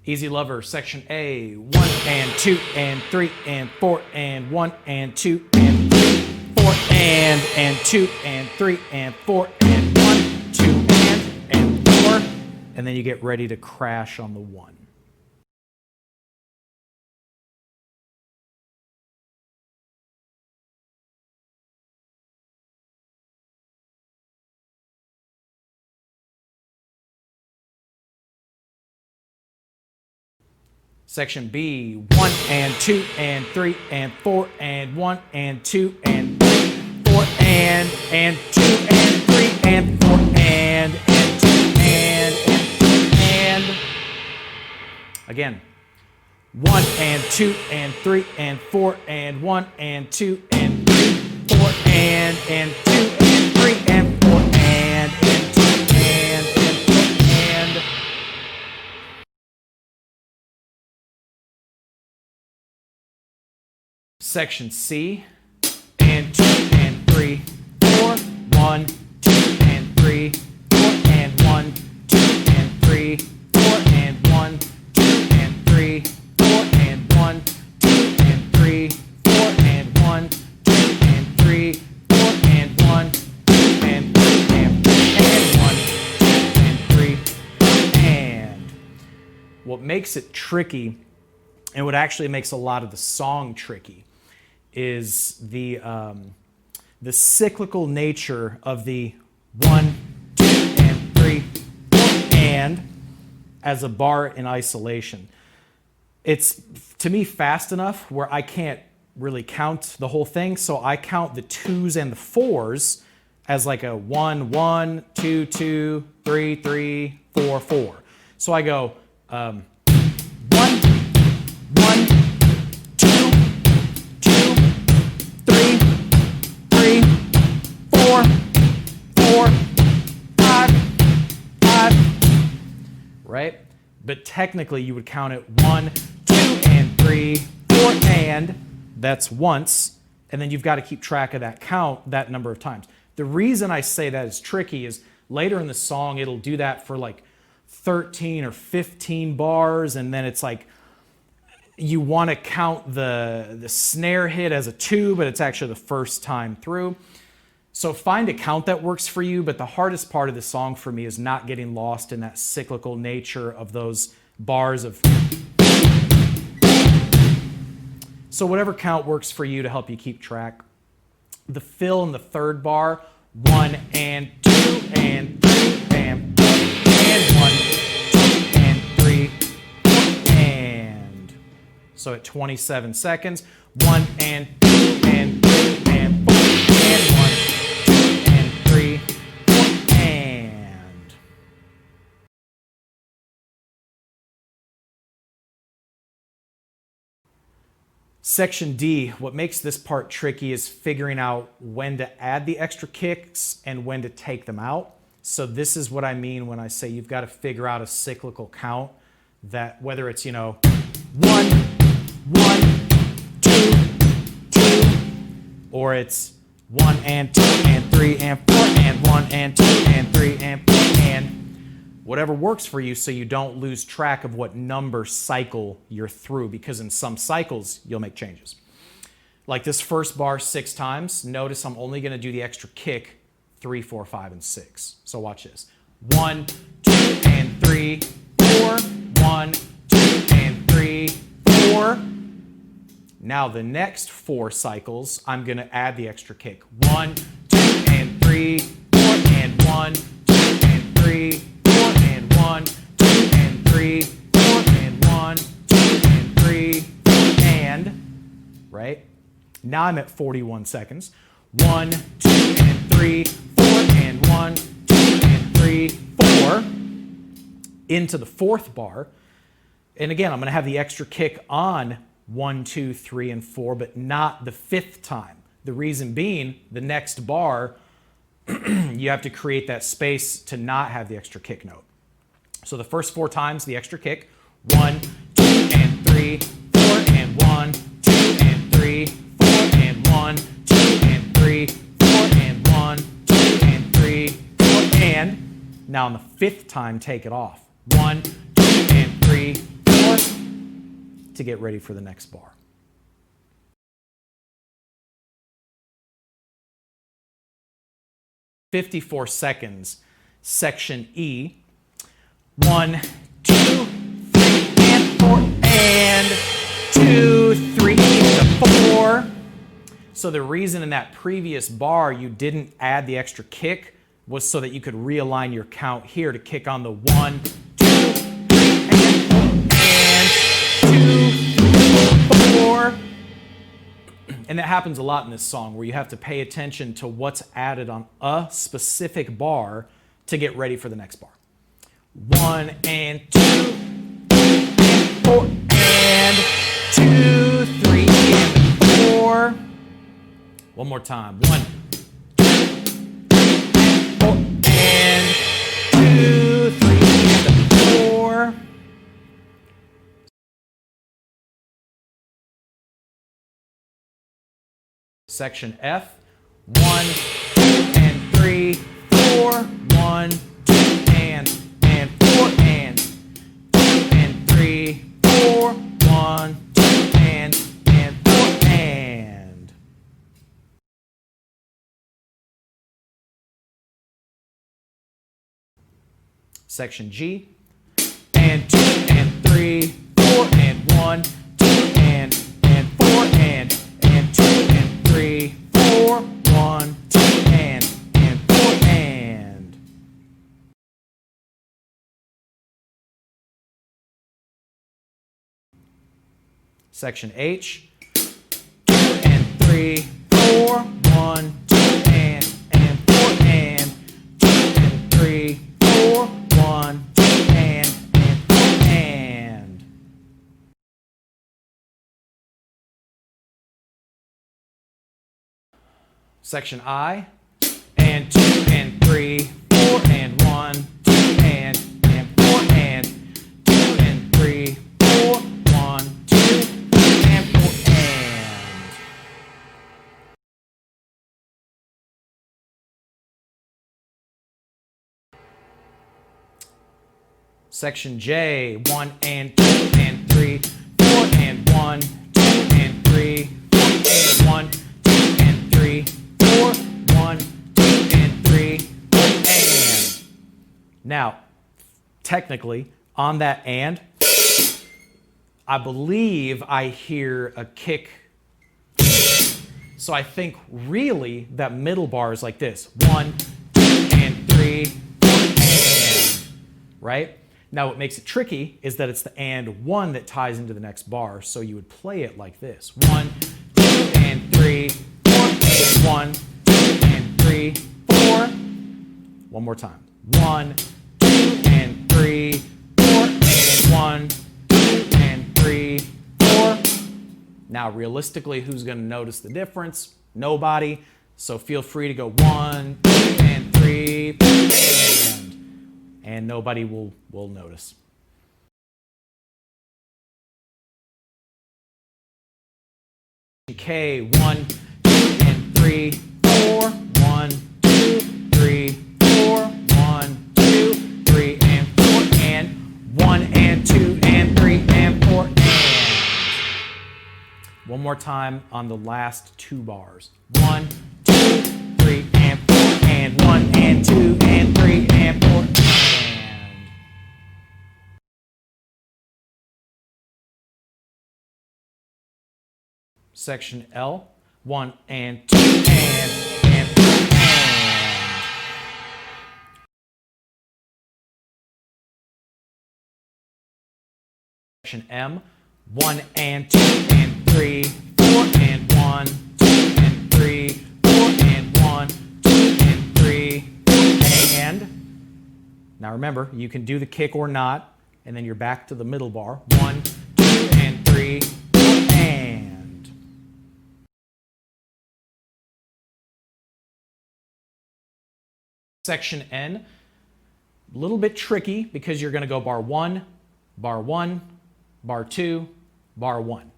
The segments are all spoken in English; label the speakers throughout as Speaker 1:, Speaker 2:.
Speaker 1: Easy Lover, section A, 1 and 2 and 3 and 4 and 1 and 2 and 3, 4 and 2 and 3 and 4 and 1, 2 and 4, and then you get ready to crash on the 1. Section B, 1 and 2 and 3 and 4 and 1 and 2 and 3, 4 and 2 and 3 and 4 and 2 and again. 1 and 2 and 3 and 4 and 1 and 2 and 3, 4 and 2 and 3 and 4 and 2 and. Section C, and 2 and 3, 4, 1, 2 and 3, 4 and 1, 2 and 3, 4 and 1, 2 and 3, 4 and 1, 2 and 3, 4 and 1, 2 and 3, 4 and 1, 2 and 3 and 1, 2 and 3 and. What makes it tricky, and what actually makes a lot of the song tricky, is the cyclical nature of the 1, 2, and 3, 4, and as a bar in isolation. It's, to me, fast enough where I can't really count the whole thing, so I count the 2s and the 4s as like a 1, 1, 2, 2, 3, 3, 4, 4. So I go 1, 1, 4, 5, 5, right? But technically you would count it 1, 2, and 3, 4, and that's once, and then you've got to keep track of that count that number of times. The reason I say that is tricky is later in the song it'll do that for like 13 or 15 bars, and then it's like you want to count the snare hit as a 2, but it's actually the first time through. So find a count that works for you, but the hardest part of the song for me is not getting lost in that cyclical nature of those bars of. So whatever count works for you to help you keep track. The fill in the third bar, 1 and 2 and 3 and 4 and 1, 2 and 3 and. So at 27 seconds, 1 and 2 and 3 and 4 and 1. Section D, what makes this part tricky is figuring out when to add the extra kicks and when to take them out. So this is what I mean when I say you've got to figure out a cyclical count, that whether it's, 1, 1, 2, 2, or it's 1 and 2 and 3 and 4 and 1 and 2 and 3 and 4 and whatever works for you, so you don't lose track of what number cycle you're through, because in some cycles you'll make changes. Like this first bar 6 times, notice I'm only going to do the extra kick 3, 4, 5, and 6. So watch this. 1, 2 and 3, 4, 1, 2 and 3, 4. Now the next 4 cycles, I'm going to add the extra kick. 1, 2 and 3, 4 and 1, 2 and 3, 4 and 1, 2 and 3, 4 and 1, 2 and 3, 4 and, right? Now I'm at 41 seconds. 1, 2 and 3, 4 and 1, 2 and 3, 4 into the 4th bar. And again, I'm going to have the extra kick on 1, 2, 3, and 4, but not the 5th time. The reason being, the next bar, you have to create that space to not have the extra kick note. So the first 4 times, the extra kick, 1, 2 and 3, 4 and 1, 2 and 3, 4 and 1, 2 and 3, 4 and 1, 2 and 3, 4 and. Now on the 5th time, take it off. 1, 2 and 3, 4 to get ready for the next bar. "54 seconds, section E. 1, 2, 3, and 4, and 2, 3, to 4. So the reason in that previous bar you didn't add the extra kick was so that you could realign your count here to kick on the 1, 2, 3, and 2, 4. And that happens a lot in this song where you have to pay attention to what's added on a specific bar to get ready for the next bar. 1 and 2, 4, and 2, 3, and 4. One more time. 1, 4, and 2, 3, and 4. Section F. 1, 2, and 3, 4. 1, 2, and 4, and 2, and 3, 4. 1, 2, and 4, and. Section G. And 2, and 3, 4, and 1, 2, and 4, and 2, and 3, 4. 1, 2, and 4, and. Section H. 2 and 3, 4. 1, 2, and 4, and 2, and 3, 4. 1, 2, and 4, and. Section I. And 2 and 3, 4, and 1, 2, and 4, and 2 and 3, 4. 1, 2, and 4, and. Section J. 1 and 2 and 3, 4, and 1, 2 and 3, 4, and 1, 2 and 3, 4. 1, 2, and 3, 4, and. Now, technically, on that and, I believe I hear a kick. So I think really that middle bar is like this. 1, 2, and 3, 4, and. Right? Now what makes it tricky is that it's the and 1 that ties into the next bar. So you would play it like this. 1, 2, and 3, 4, and 1, 2, and 3, 4. One more time. 1, 2, and 3, 4, and 1, 2, and 3, 4. Now, realistically, who's going to notice the difference? Nobody. So feel free to go 1, 2, and 3, 4, and nobody will notice. K. 1, 2, and 3, 4. 1, 2, 3, 4. 1, 2, 3, and 4, and 1, and 2, and 3, and 4, and. One more time on the last 2 bars. 1, 2, 3, and 4, and 1, and 2, and 3, and 4, and. Section L. 1 and 2, and 3, and. Section M. 1 and 2, and 3, 4, and 1, 2, and 3, 4, and 1, 2, and 3, 4, and. Now remember, you can do the kick or not, and then you're back to the middle bar. 1, 2, and 3, 4, and. Section N, a little bit tricky because you're going to go bar 1, bar 1, bar 2, bar 1.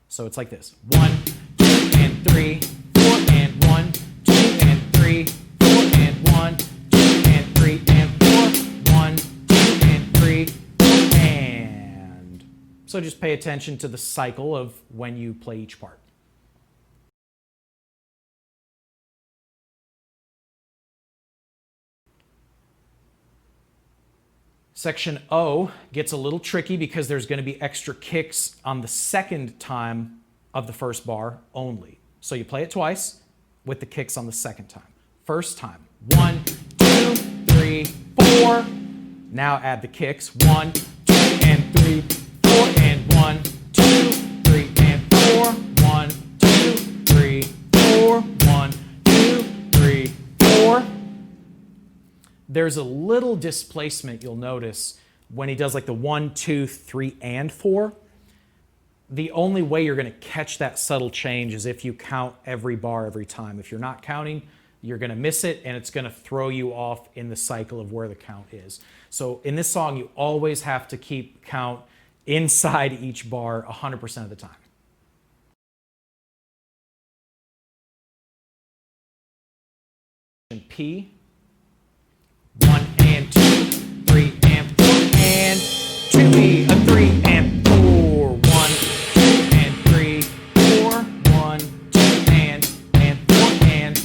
Speaker 1: So it's like this. 1, 2, and 3, 4, and 1, 2, and 3, 4, and 1, 2, and 3, and 4, 1, 2, and 3, 4, and. So just pay attention to the cycle of when you play each part. Section O gets a little tricky because there's going to be extra kicks on the second time of the first bar only. So you play it twice with the kicks on the second time. First time, 1, 2, 3, 4. Now add the kicks, 1, 2, and 3, 4, and 1, 2, 3, and 4, 1, 2, 3, 4, 1, 2, 3, 4. There's a little displacement you'll notice when he does like the 1, 2, 3, and 4. The only way you're going to catch that subtle change is if you count every bar every time. If you're not counting, you're going to miss it, and it's going to throw you off in the cycle of where the count is. So in this song, you always have to keep count inside each bar 100% of the time. P, 1 and 2, 3 and 4, and 2E, a 3 and 4, 1, 2 and 3, 4, 1, 2 and 4, and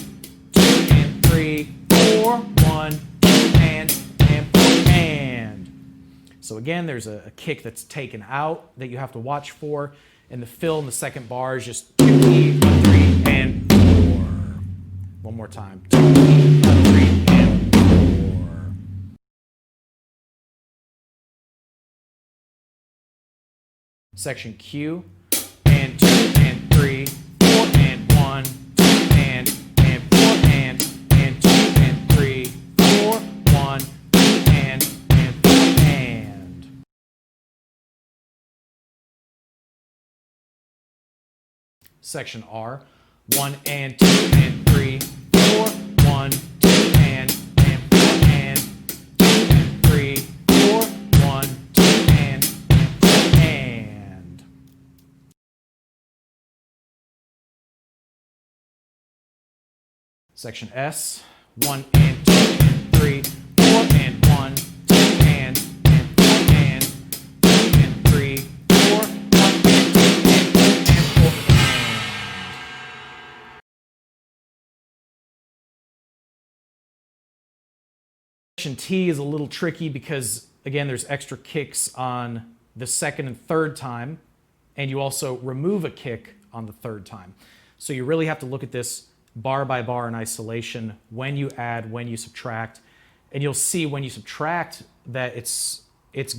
Speaker 1: 2 and 3, 4, 1, 2 and 4, and. So again, there's a kick that's taken out that you have to watch for, and the fill in the second bar is just 2E, a 3 and 4. One more time, 2E, a 3 and 4. Section Q, and 2 and 3, 4 and 1, 2 and 4 and 2 and 3, 4, 1, 2 and 4 and. Section R, 1 and 2 and 3, 4, 1, 2 and 4 and 2 and 3, 4, 1, 2 and 4 and. Section S, 1 and 2 and 3, 4 and 1, 2 and 4 and 2 and 3, 4, 1 and 2 and 4 and. Section T is a little tricky because, again, there's extra kicks on the second and third time, and you also remove a kick on the third time. So you really have to look at this bar by bar in isolation, when you add, when you subtract, and you'll see when you subtract that it's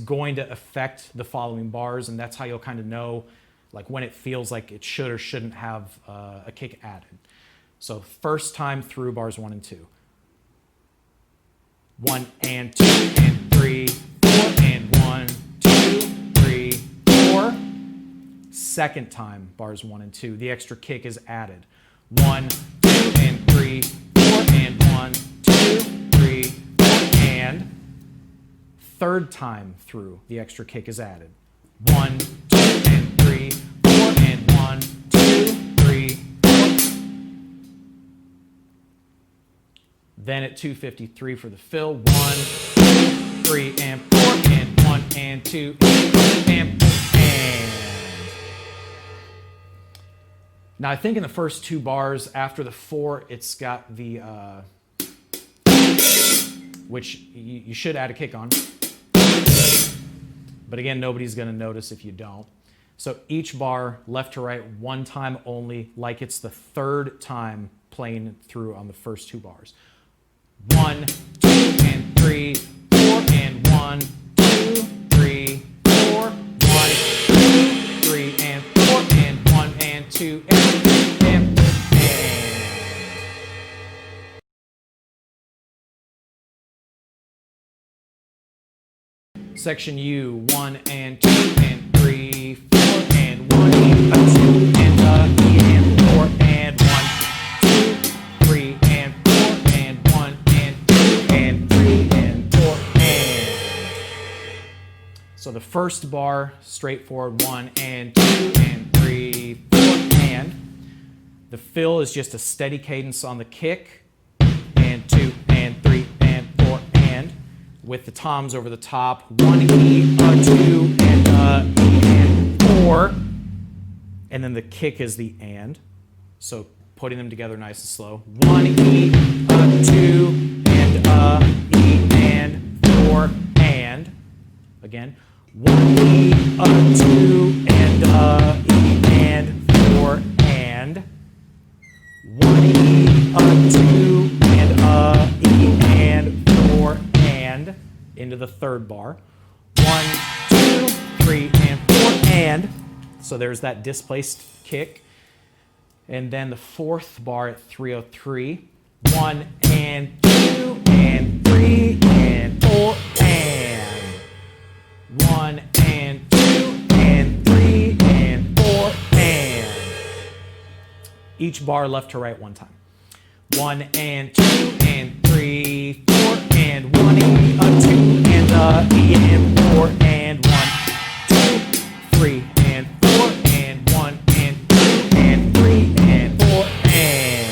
Speaker 1: going to affect the following bars, and that's how you'll kind of know like when it feels like it should or shouldn't have a kick added. So first time through bars 1 and 2. 1 and 2 and 3, 4 and 1, 2, 3, 4. Second time, bars 1 and 2, the extra kick is added. 1, 2 and 3, 4 and 1, 2, 3, 4 and. Third time through, the extra kick is added. 1, 2 and 3, 4 and 1, 2, 3, 4. Then at 2:53 for the fill, 1, 2, 3 and 4 and 1 and 2 and 4 and. Now I think in the first 2 bars after the 4, it's got the which you should add a kick on. But again, nobody's going to notice if you don't. So each bar, left to right, 1 time only, like it's the third time playing through on the first 2 bars. 1, 2 and 3, 4 and 1, 2, 3, 4, 1, 2, 3 and 4 and 1 and 2 and 3 and 4 and. Section U, 1 and 2 and 3, 4 and 1 and 2 and E and 4 and 1, 2, 3 and 4 and 1 and 2 and 3 and 4 and. So the first bar, straightforward, 1 and 2 and 3, 4 and. The fill is just a steady cadence on the kick, and 2 and 3 and 4 and. With the toms over the top, 1 E, a 2 and E and 4, and then the kick is the and. So putting them together nice and slow. 1 E, a 2, and a E, and 4, and. Again. 1 E, a 2, and a E, and 4, and. 1 E, a 2, and a E, and 4, and. Into the third bar. 1, 2, 3, and 4, and. So there's that displaced kick. And then the fourth bar at 303. 1 and 2 and 3 and 4 and. 1 and 2 and 3 and 4 and. Each bar left to right one time. 1 and 2 and 3, 4 and 1 E, a 2 and a E and 4 and 1, 2, 3 and 4 and 1 and 2 and 3 and 4 and.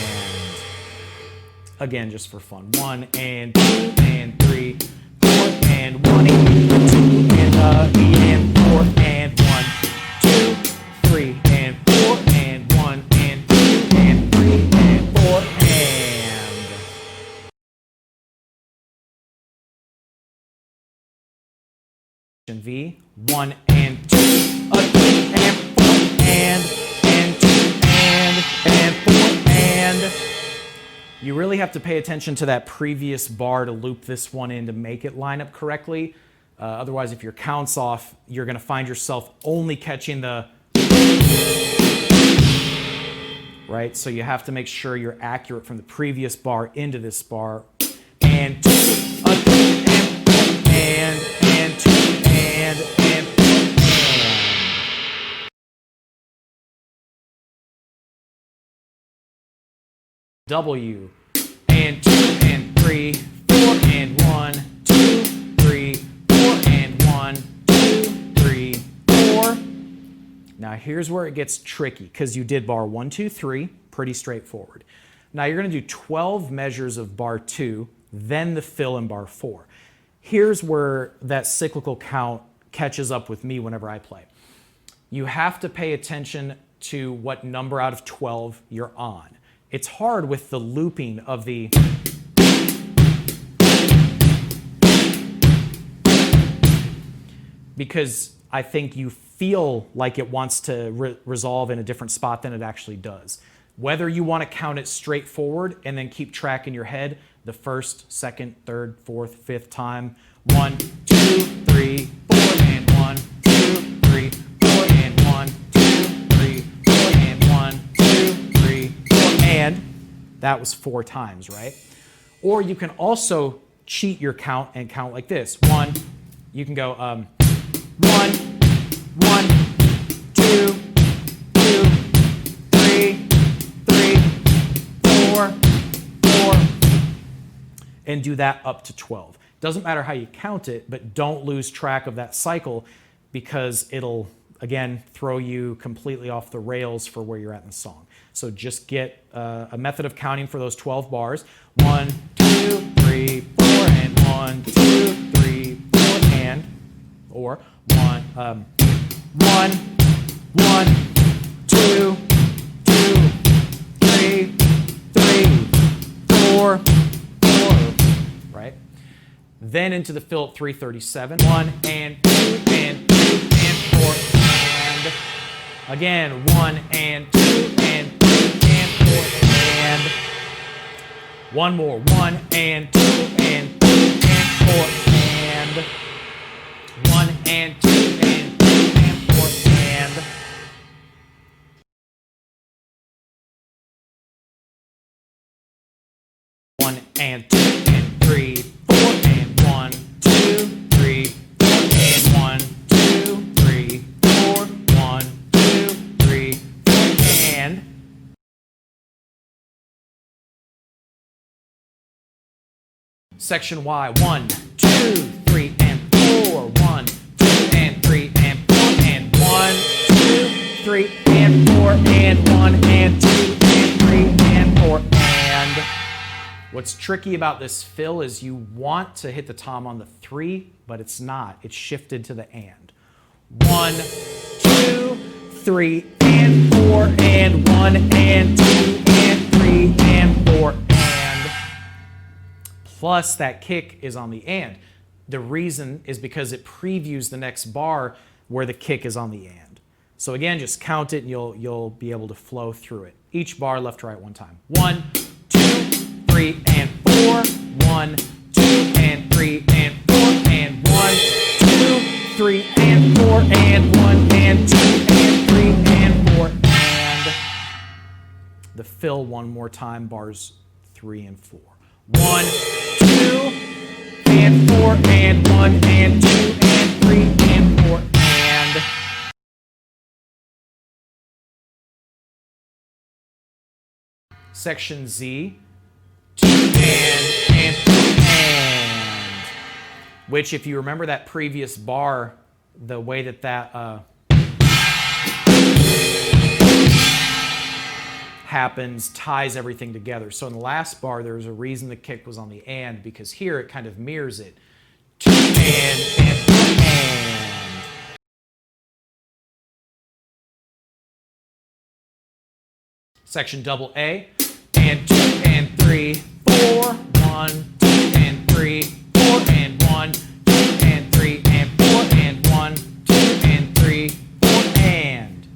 Speaker 1: Again, just for fun. 1 and 2 and 3, 4 and 1 E, a 2 and a E and 4 and 1, 2, 3 and 4 and 1 and 2 and 3 and 4 and. V, 1 and 2, a 3 and 4 and 2 and 4 and. You really have to pay attention to that previous bar to loop this one in to make it line up correctly. Otherwise, if your count's off, you're going to find yourself only catching the. Right? So you have to make sure you're accurate from the previous bar into this bar. And 2, a 3 and 4 and 2 and 4 and. W and 2 and 3, 4 and 1, 2, 3, 4 and 1, 2, 3, 4. Now here's where it gets tricky because you did bar 1, 2, 3, pretty straightforward. Now you're going to do 12 measures of bar 2, then the fill in bar 4. Here's where that cyclical count catches up with me whenever I play. You have to pay attention to what number out of 12 you're on. It's hard with the looping of the because I think you feel like it wants to resolve in a different spot than it actually does. Whether you want to count it straight forward and then keep track in your head the first, second, third, fourth, fifth time. 1, 2, 3, 4 and 1, 2, 3, 4 and 1, 2, 3, 4 and 1, 2, 3, 4 and. That was 4 times, right? Or you can also cheat your count and count like this. 1, you can go 1, 1, 2, 2, 3, 4, 4, and do that up to 12. Doesn't matter how you count it, but don't lose track of that cycle because it'll, again, throw you completely off the rails for where you're at in the song. So just get a method of counting for those 12 bars. 1, 2, 3, 4, and 1, 2, 3, 4, and, or 1, 1, 1, 2, 2, 3, 4, 4, right? Then into the fill at 337. 1 and 2 and 2 and 4 and. Again, 1 and 2 and 3 and 4 and. One more. 1 and 2 and 3 and 4 and. 1 and 2 and 3 and 4 and. One and 2 and 3, 4 and 1, 2, 3, 4 and 1, 2, 3, 4, 1, 2, 3, 4 and. Section Y, 1, 2, 3 and 4, 1, 2 and 3 and 4 and 1, 2, 3 and 4 and 1 and 2 and 3 and 4 and. What's tricky about this fill is you want to hit the tom on the 3, but it's not. It's shifted to the and. 1, 2, 3 and 4 and 1 and 2 and 3 and 4 and. Plus that kick is on the and. The reason is because it previews the next bar where the kick is on the and. So again, just count it and you'll be able to flow through it. Each bar left to right one time. 1, 2, 3 and 4. 1, 2 and 3 and 4 and 1, 2, 3 and 4 and 1 and 2 and 3 and 4 and. The fill one more time, bars 3 and 4. 1, 2 and 4 and 1 and 2 and 3 and 4 and. Section Z, 2 and 3 and. Which, if you remember that previous bar, the way that happens ties everything together. So in the last bar, there was a reason the kick was on the and, because here it kind of mirrors it. 2 and. Section double A, and 2 and 3, 4, 1, 2 and 3, 4 and 1, 2 and 3 and 4 and 1, 2 and 3, 4 and.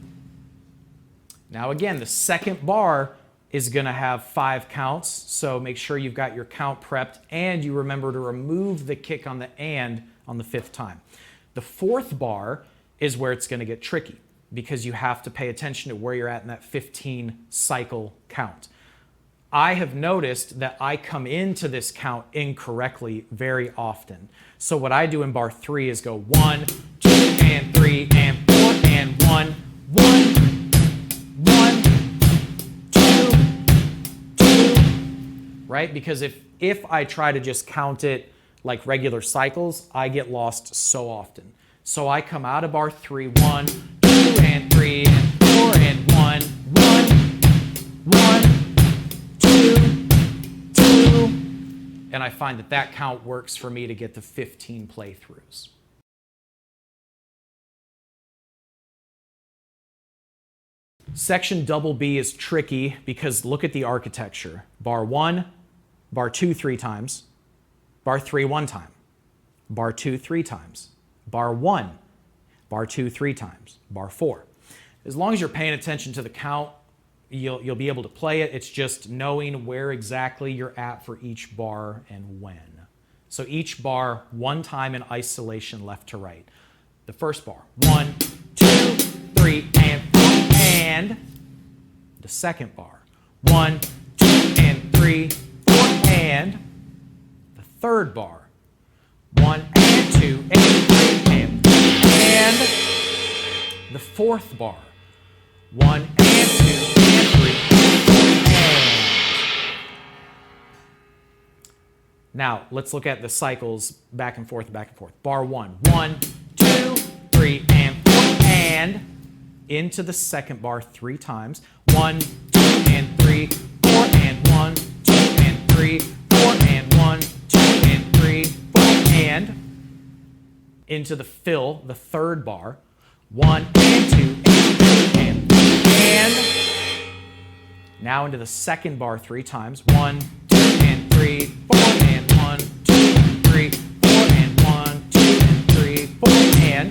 Speaker 1: Now again, the second bar is going to have 5 counts, so make sure you've got your count prepped and you remember to remove the kick on the and on the 5th time. The 4th bar is where it's going to get tricky, because you have to pay attention to where you're at in that 15 cycle count. I have noticed that I come into this count incorrectly very often. So what I do in bar 3 is go 1, 2 and 3 and 4 and 1, 1, 1, 2, 2, right? Because if I try to just count it like regular cycles, I get lost so often. So I come out of bar 3, 1, 2 and 3 and 4 and 1, 1, 1, 2, 2, and I find that that count works for me to get to 15 playthroughs. Section double B is tricky because look at the architecture. Bar 1, bar 2 3 times, bar 3 1 time, bar 2 3 times, bar 1, bar 2 3 times, bar 4. As long as you're paying attention to the count, you'll be able to play it. It's just knowing where exactly you're at for each bar and when. So each bar, one time in isolation left to right. The first bar, 1, 2, 3, and 4, and. The second bar, 1, 2, and 3, 4, and. The third bar, 1 and 2 and 3 and 4, and. The fourth bar, 1 and 2 and 3 and. Now let's look at the cycles back and forth, back and forth. Bar 1, 1, 2, 3 and 4 and. Into the second bar 3 times. 1, 2 and 3, 4 and 1, 2 and 3, 4 and 1, 2 and 3, 4 and. Into the fill, the third bar. 1 and 2 and 3 and. Now into the second bar 3 times. 1, 2 and 3, 4 and 1, 2 and 3, 4 and 1, 2 and 3, 4 and.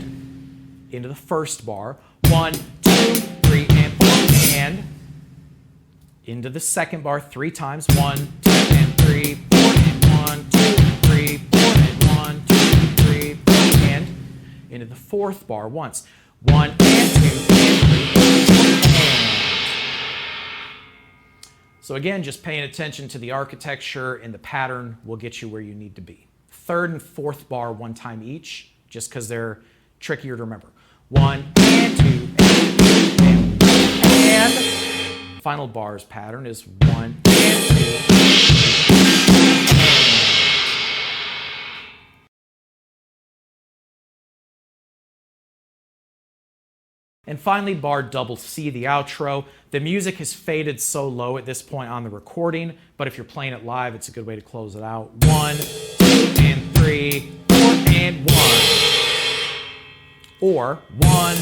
Speaker 1: Into the first bar. 1, 2, 3 and 4 and. Into the second bar 3 times. 1, 2 and 3, 4 and 1, 2 and 3, 4 and 1, 2 and 3, 4 and. Into the fourth bar once. 1 and 2 and 3 and. So again, just paying attention to the architecture and the pattern will get you where you need to be. Third and fourth bar one time each, just because they're trickier to remember. 1 and 2 and 3 and. Final bars pattern is 1 and 2 and. And finally, bar double C, the outro. The music has faded so low at this point on the recording, but if you're playing it live, it's a good way to close it out. 1, 2 and 3, 4 and 1. Or 1,